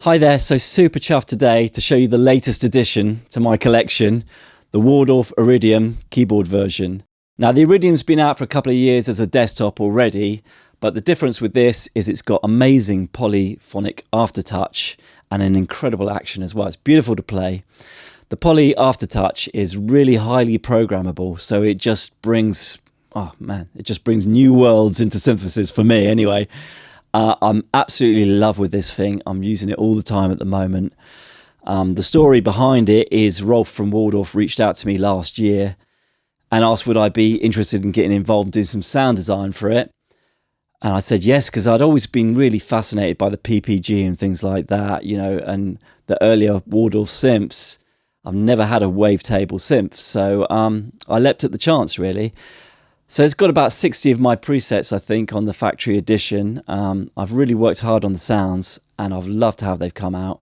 Hi there, so super chuffed today to show you the latest addition to my collection, the Waldorf Iridium keyboard version. Now the Iridium's been out for a couple of years as a desktop already, but the difference with this is it's got amazing polyphonic aftertouch and an incredible action as well. It's beautiful to play. The poly aftertouch is really highly programmable, so it just brings, new worlds into synthesis for me anyway. I'm absolutely in love with this thing. I'm using it all the time at the moment. The story behind it is Rolf from Waldorf reached out to me last year and asked would I be interested in getting involved and doing some sound design for it. And I said yes, because I'd always been really fascinated by the PPG and things like that, you know, and the earlier Waldorf synths. I've never had a Wavetable synth, so I leapt at the chance really. So it's got about 60 of my presets, I think, on the factory edition. I've really worked hard on the sounds and I've loved how they've come out.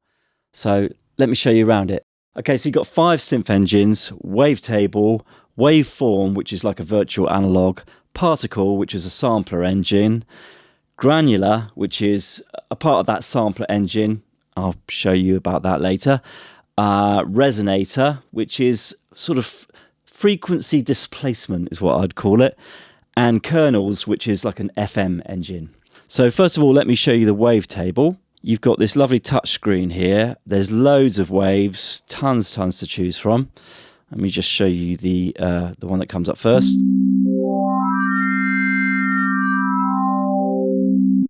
So let me show you around it. Okay, so you've got 5 synth engines: Wavetable, Waveform, which is like a virtual analog, Particle, which is a sampler engine, Granular, which is a part of that sampler engine. I'll show you about that later. Resonator, which is sort of frequency displacement is what I'd call it, and kernels, which is like an FM engine. So first of all, let me show you the Wavetable. You've got this lovely touch screen here. There's loads of waves, tons to choose from. Let me just show you the one that comes up first.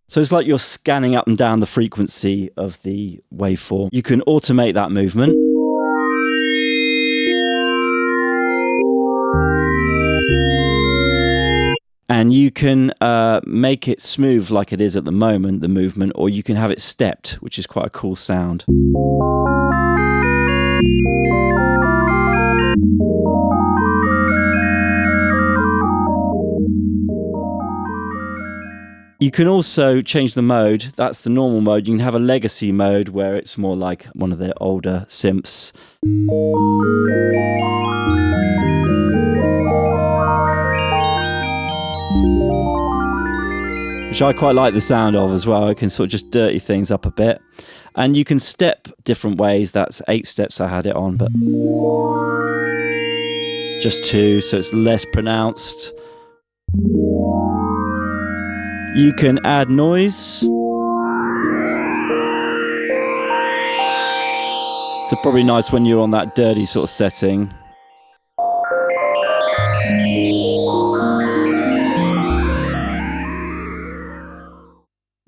So it's like you're scanning up and down the frequency of the waveform. You can automate that movement. And you can make it smooth like it is at the moment, the movement, or you can have it stepped, which is quite a cool sound. You can also change the mode. That's the normal mode. You can have a legacy mode where it's more like one of the older synths. Which I quite like the sound of as well. I can sort of just dirty things up a bit. And you can step different ways. That's 8 steps I had it on, but just 2, so it's less pronounced. You can add noise. So probably nice when you're on that dirty sort of setting.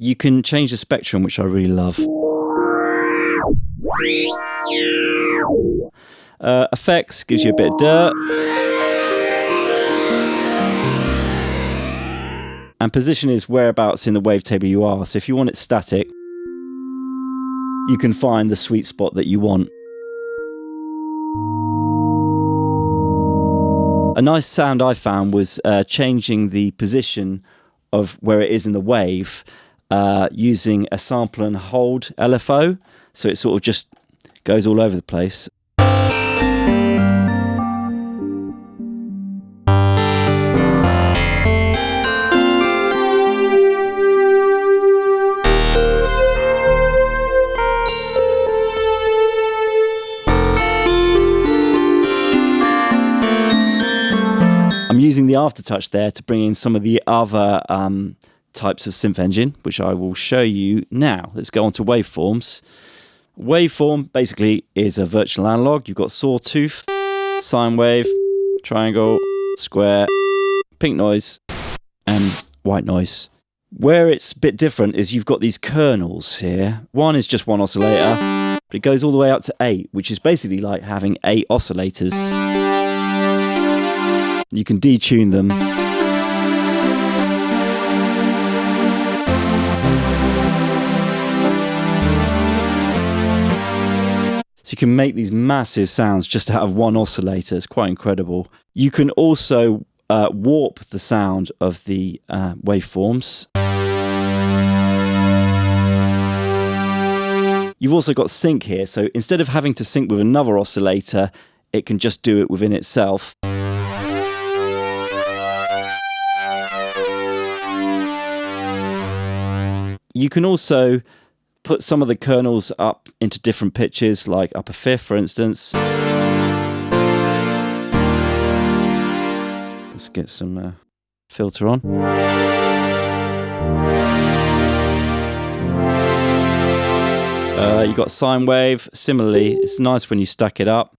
You can change the spectrum, which I really love. Effects gives you a bit of dirt. And position is whereabouts in the wavetable you are. So if you want it static, you can find the sweet spot that you want. A nice sound I found was changing the position of where it is in the wave using a sample and hold LFO. So it sort of just goes all over the place. I'm using the aftertouch there to bring in some of the other types of synth engine, which I will show you now. Let's go on to waveforms. Waveform basically is a virtual analog. You've got sawtooth, sine wave, triangle, square, pink noise, and white noise. Where it's a bit different is you've got these kernels here. One is just one oscillator, but it goes all the way up to 8, which is basically like having 8 oscillators. You can detune them. So you can make these massive sounds just out of one oscillator. It's quite incredible. You can also warp the sound of the waveforms. You've also got sync here. So instead of having to sync with another oscillator, it can just do it within itself. You can also put some of the kernels up into different pitches, like upper fifth, for instance. Let's get some filter on. You got sine wave. Similarly, it's nice when you stack it up.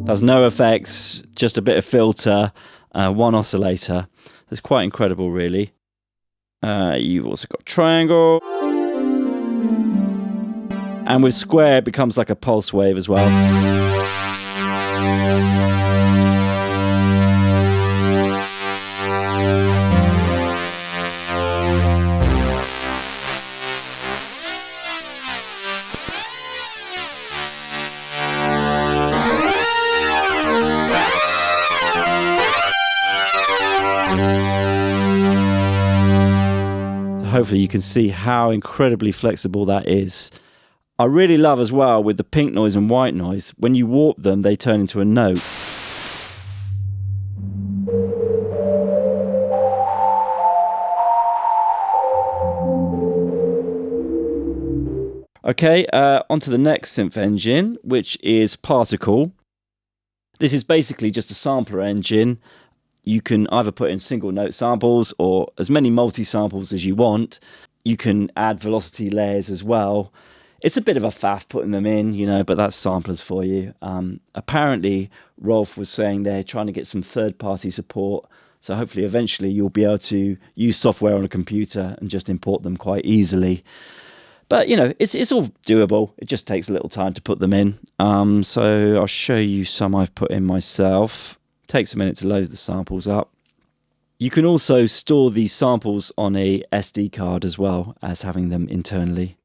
There's no effects, just a bit of filter, one oscillator. It's quite incredible, really. You've also got triangle. And with square, it becomes like a pulse wave as well. Hopefully you can see how incredibly flexible that is. I really love as well with the pink noise and white noise, when you warp them, they turn into a note. Okay, onto the next synth engine, which is Particle. This is basically just a sampler engine. You can either put in single note samples or as many multi-samples as you want. You can add velocity layers as well. It's a bit of a faff putting them in, you know, but that's samplers for you. Apparently, Rolf was saying they're trying to get some third-party support. So hopefully, eventually, you'll be able to use software on a computer and just import them quite easily. But, you know, it's all doable. It just takes a little time to put them in. So I'll show you some I've put in myself. Takes a minute to load the samples up. You can also store these samples on a SD card as well as having them internally.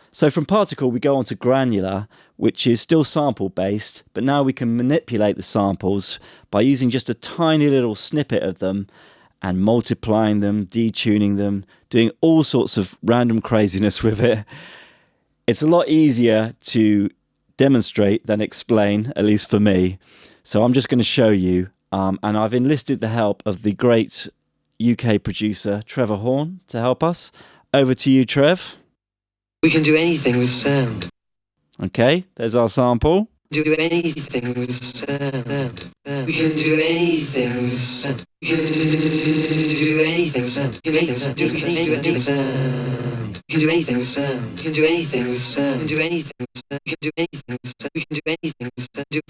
So from Particle we go on to Granular, which is still sample based, but now we can manipulate the samples by using just a tiny little snippet of them and multiplying them, detuning them, doing all sorts of random craziness with it. It's a lot easier to demonstrate than explain, at least for me. So I'm just going to show you, and I've enlisted the help of the great UK producer Trevor Horn to help us. Over to you, Trev. We can do anything with sound. Okay, there's our sample. Do anything with sound. We can do anything with sound. We can do anything with sound. We can do anything with sound. We can do anything with sound. We can do anything with sound. We can do anything with sound. We can do anything with sound. We can do anything with sound. Do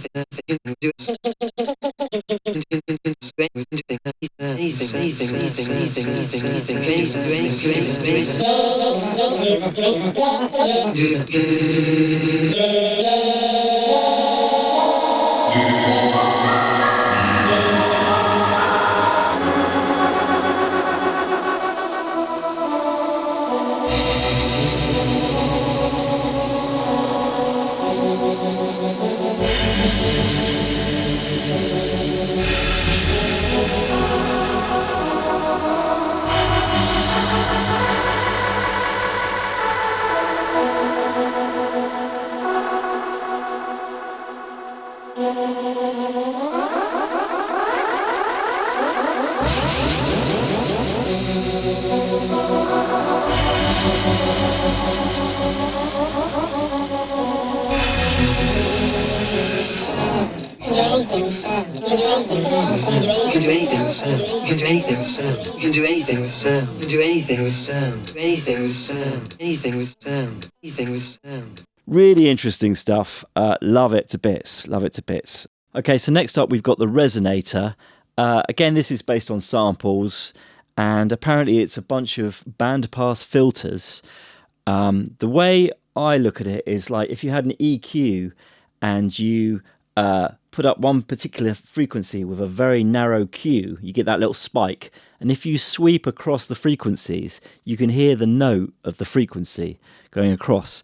Really interesting stuff. Love it to bits. Love it to bits. Okay, so next up we've got the Resonator. Again, this is based on samples, and apparently it's a bunch of bandpass filters. The way I look at it is like if you had an EQ and you put up one particular frequency with a very narrow Q, you get that little spike. And if you sweep across the frequencies, you can hear the note of the frequency going across.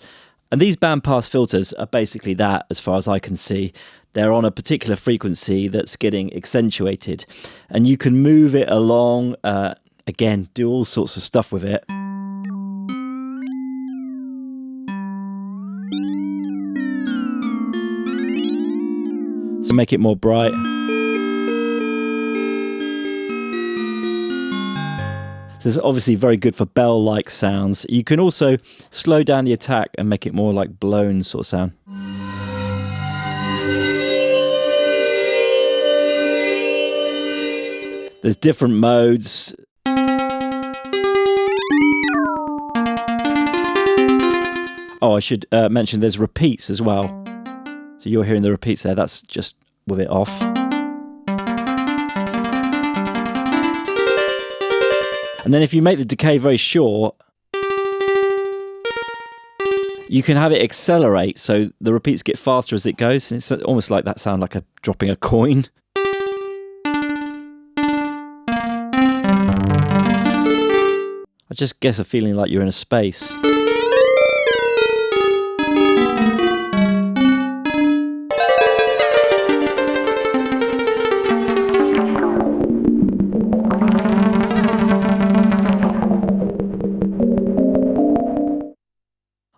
And these bandpass filters are basically that, as far as I can see. They're on a particular frequency that's getting accentuated. And you can move it along, again, do all sorts of stuff with it. So make it more bright. So it's obviously very good for bell-like sounds. You can also slow down the attack and make it more like blown sort of sound. There's different modes. Oh, I should mention there's repeats as well. So you're hearing the repeats there. That's just with it off. And then if you make the decay very short, you can have it accelerate, so the repeats get faster as it goes, and it's almost like that sound like dropping a coin. I just guess a feeling like you're in a space.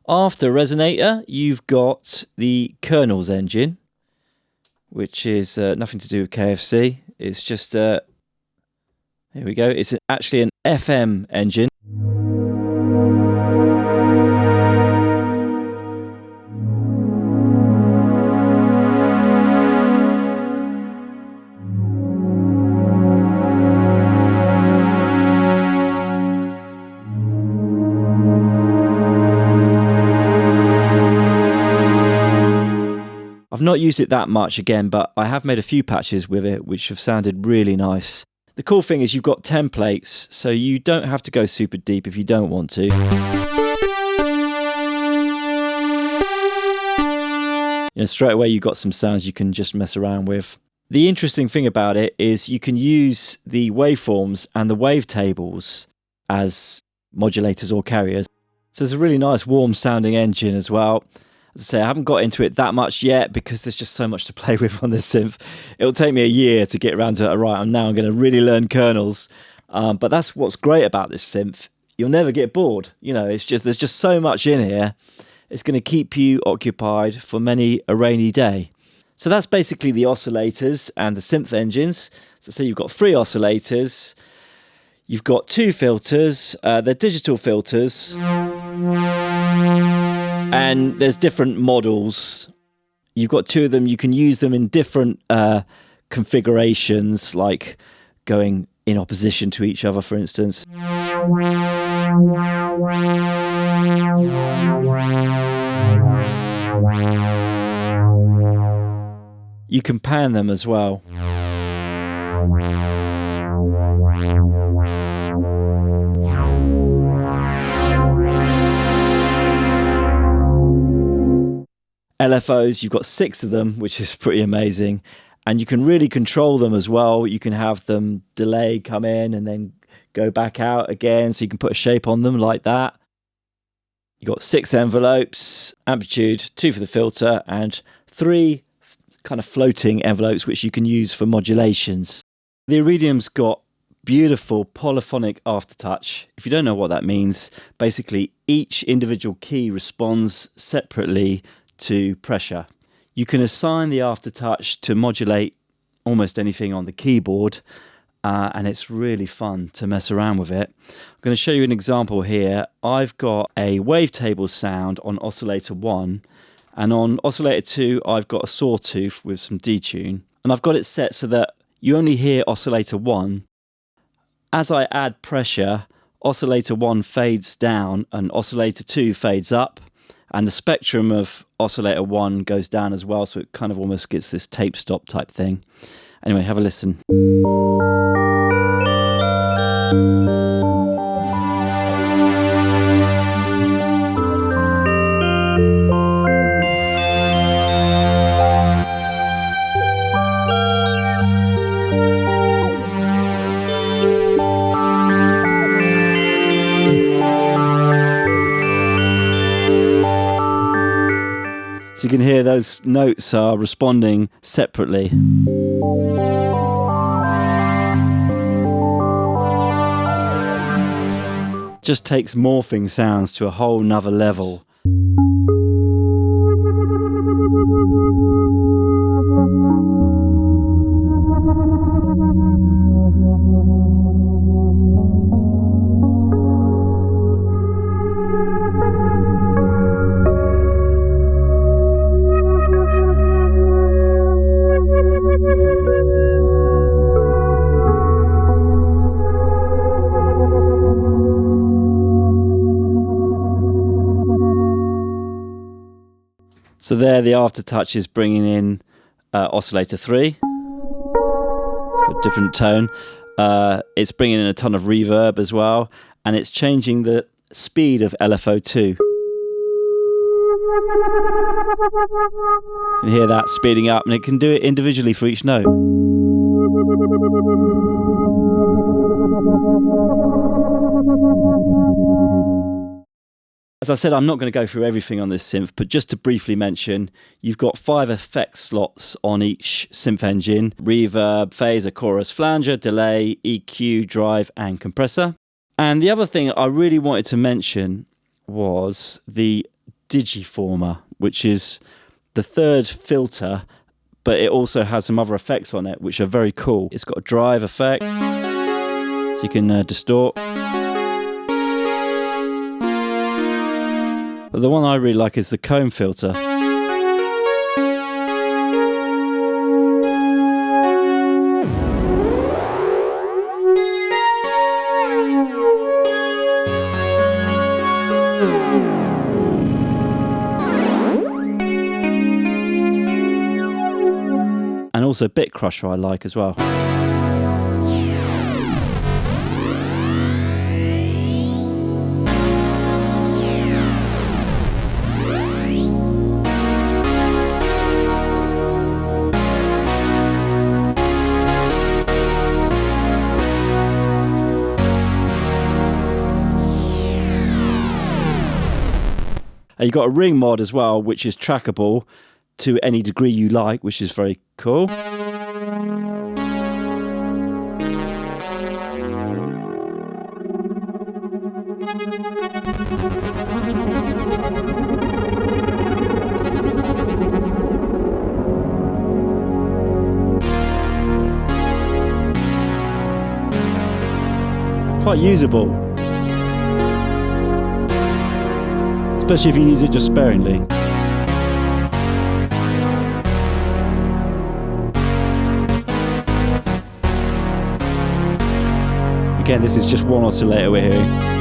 After Resonator, you've got the Kernels engine, which is nothing to do with KFC. It's just, here we go. It's actually an FM engine. I've not used it that much again, but I have made a few patches with it which have sounded really nice. The cool thing is you've got templates, so you don't have to go super deep if you don't want to. Straight away you've got some sounds you can just mess around with. The interesting thing about it is you can use the waveforms and the wavetables as modulators or carriers. So it's a really nice warm sounding engine as well. As I say, I haven't got into it that much yet because there's just so much to play with on this synth. It'll take me a year to get around to it. Right, I'm going to really learn kernels. But that's what's great about this synth. You'll never get bored. It's just there's just so much in here. It's going to keep you occupied for many a rainy day. So that's basically the oscillators and the synth engines. So say you've got 3 oscillators. You've got 2 filters. They're digital filters. And there's different models. You've got 2 of them. You can use them in different configurations, like going in opposition to each other, for instance. You can pan them as well. LFOs, you've got 6 of them, which is pretty amazing. And you can really control them as well. You can have them delay, come in, and then go back out again. So you can put a shape on them like that. You've got 6 envelopes, amplitude, 2 for the filter, and 3 kind of floating envelopes, which you can use for modulations. The Iridium's got beautiful polyphonic aftertouch. If you don't know what that means, basically each individual key responds separately to pressure. You can assign the aftertouch to modulate almost anything on the keyboard, and it's really fun to mess around with it. I'm going to show you an example here. I've got a wavetable sound on oscillator 1, and on oscillator 2 I've got a sawtooth with some detune, and I've got it set so that you only hear oscillator 1. As I add pressure, oscillator 1 fades down and oscillator 2 fades up. And the spectrum of oscillator 1 goes down as well, so it kind of almost gets this tape stop type thing. Anyway, have a listen. So you can hear those notes are responding separately. Just takes morphing sounds to a whole nother level. So there, the aftertouch is bringing in oscillator 3, a different tone. It's bringing in a ton of reverb as well, and it's changing the speed of LFO2. You can hear that speeding up, and it can do it individually for each note. As I said, I'm not going to go through everything on this synth, but just to briefly mention, you've got 5 effects slots on each synth engine: reverb, phaser, chorus, flanger, delay, EQ, drive, and compressor. And the other thing I really wanted to mention was the digiformer, which is the third filter, but it also has some other effects on it, which are very cool. It's got a drive effect, so you can distort. But the one I really like is the comb filter. And also Bit Crusher I like as well. You've got a ring mod as well, which is trackable to any degree you like, which is very cool. Quite usable. Especially if you use it just sparingly. Again, this is just one oscillator we're hearing.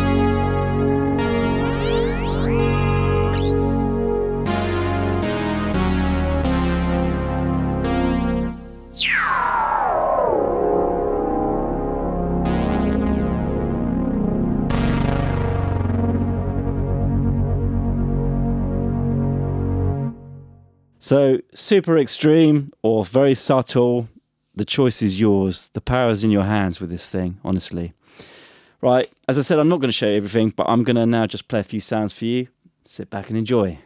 So super extreme or very subtle, the choice is yours. The power is in your hands with this thing, honestly. Right, as I said, I'm not going to show you everything, but I'm going to now just play a few sounds for you. Sit back and enjoy.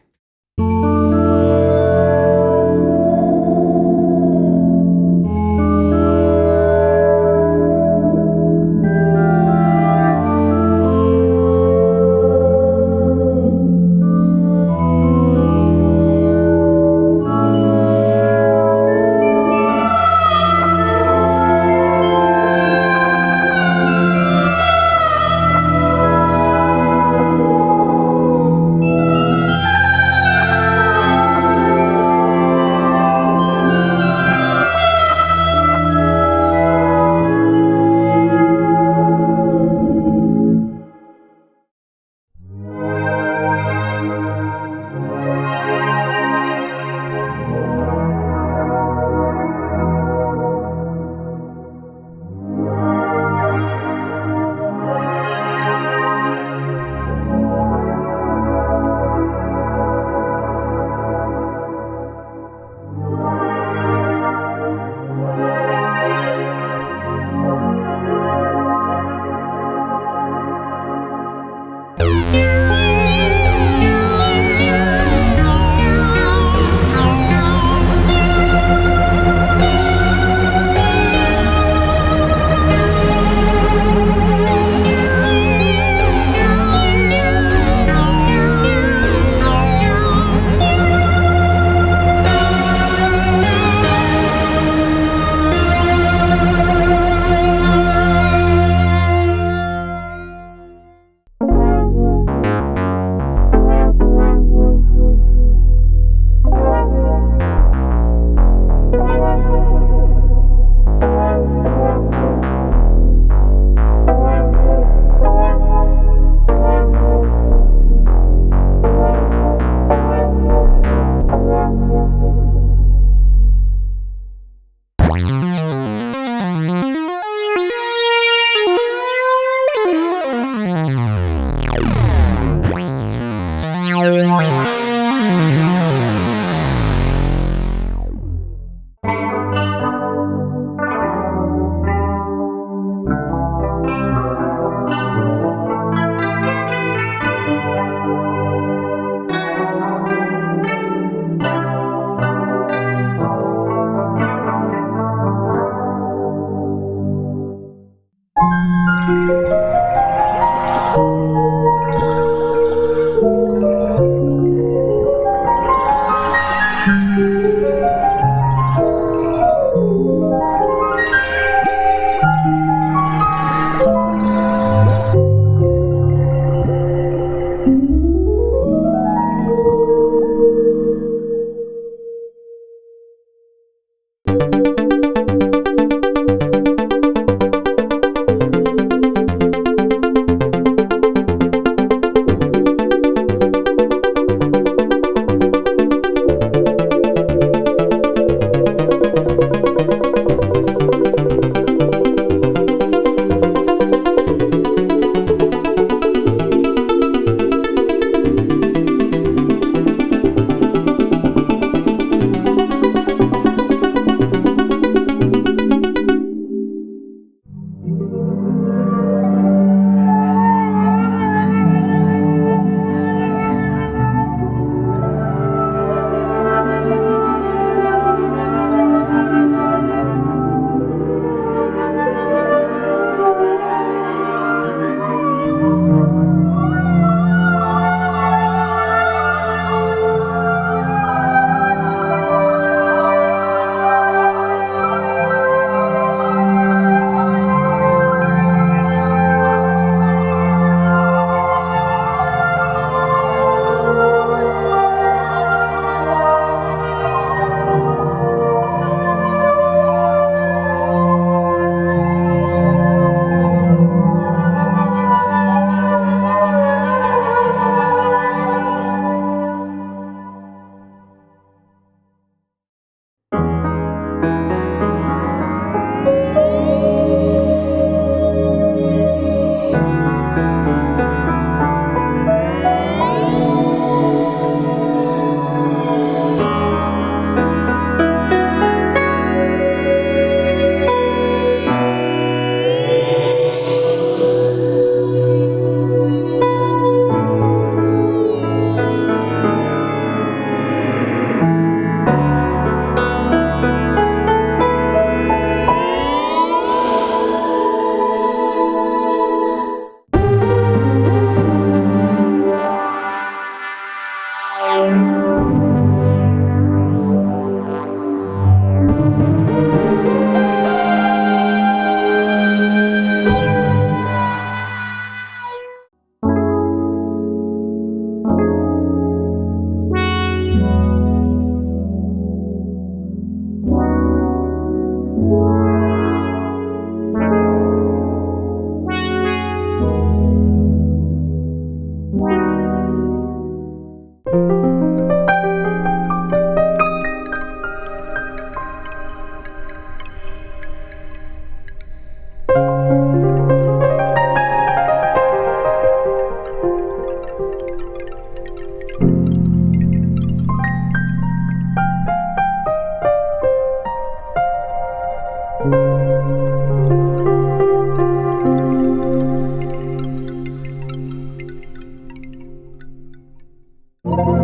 sound.